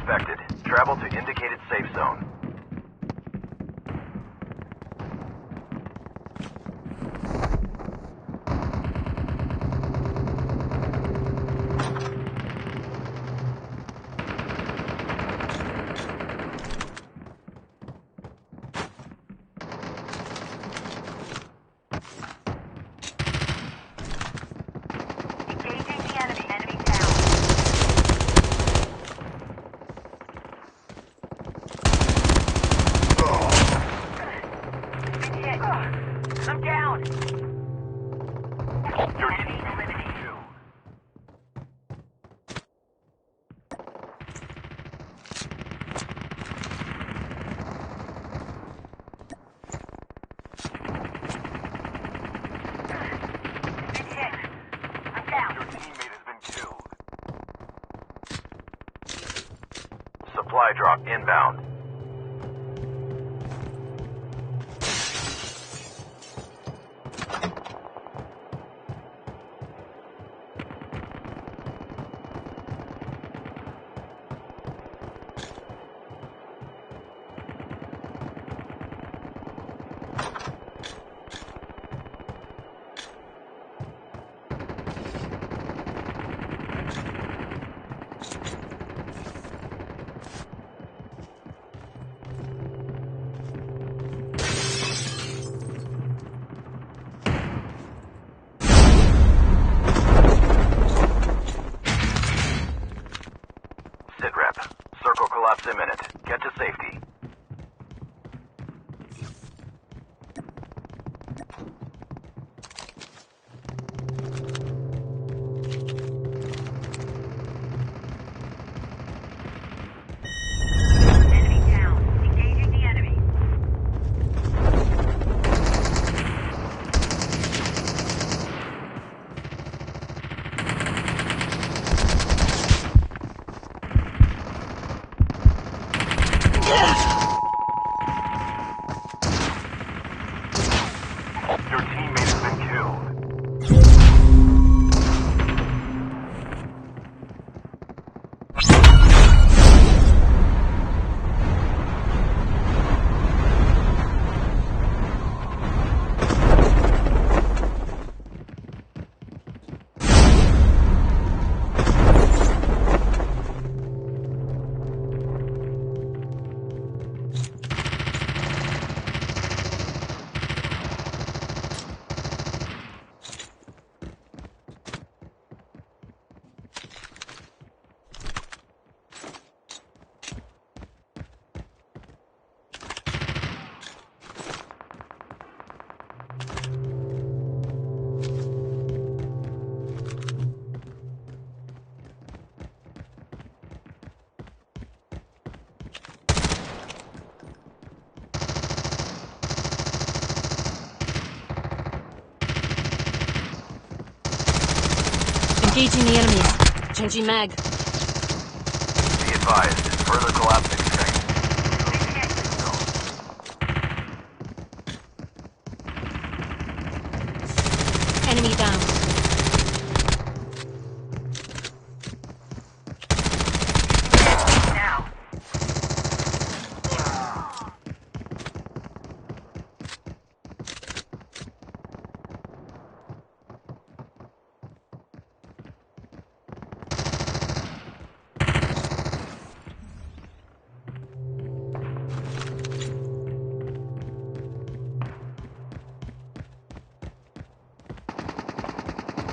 detected. Travel to indicated safe zone. I'm down! Your team eliminated you. Been hit! I'm down! Your teammate has been killed. Supply drop inbound. Sit rep. Circle collapse imminent. Get to safety. Enemy down. Engaging the enemy. Your teammate has been killed. Engaging the enemies. Changing mag. Be advised. Further collapsing strength. Enemy down. Now.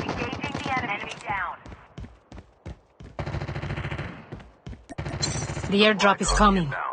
Engaging the enemy down. The airdrop is coming. Inbound.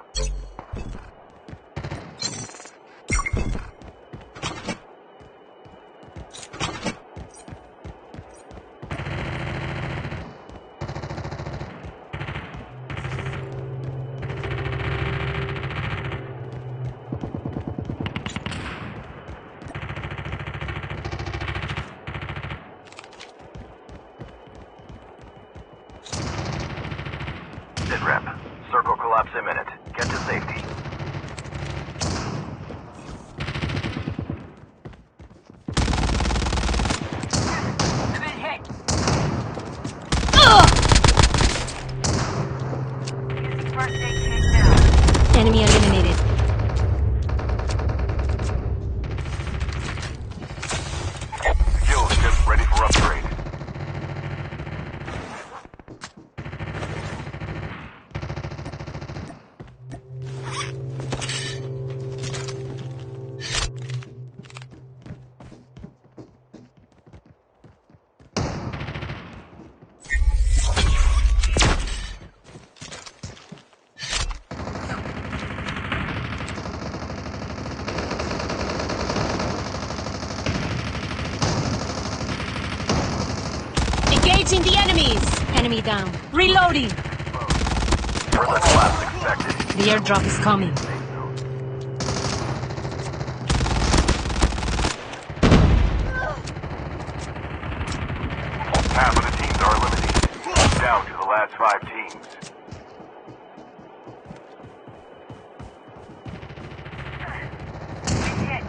Sit rep. Circle collapse imminent. Get to safety. I've been hit! Engaging the enemies! Enemy down. Reloading! Further collapse expected. The airdrop is coming. Half of the teams are eliminated. Down to the last 5 teams. Been hit.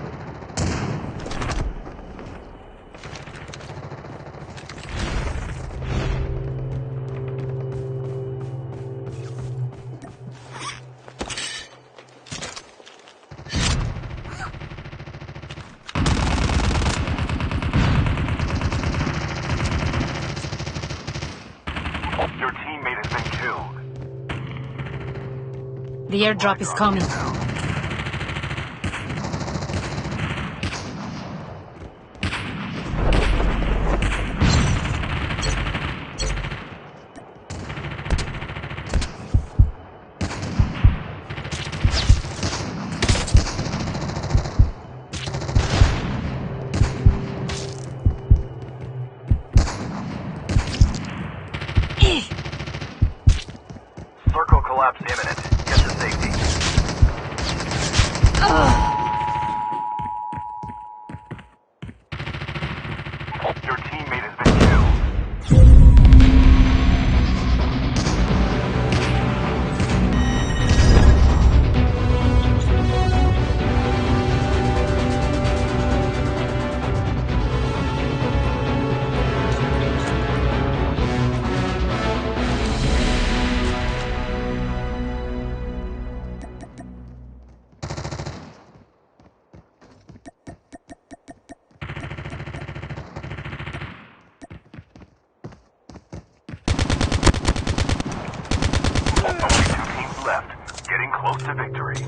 Your teammate has been killed. The airdrop is coming. Circle collapse imminent. Get to safety. Your teammate has been killed. Only 2 teams left. Getting close to victory.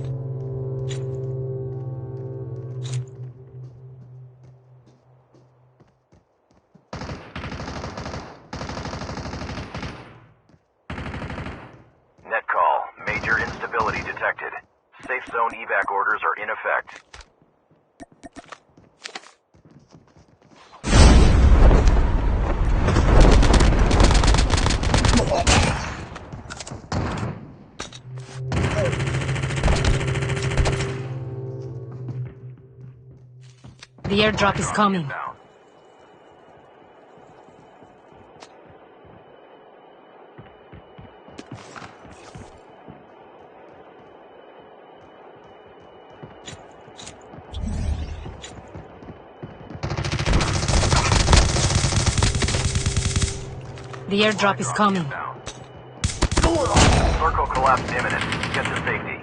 Net call. Major instability detected. Safe zone evac orders are in effect. The airdrop is coming. Now. The airdrop is coming. Circle collapse imminent. Get to safety.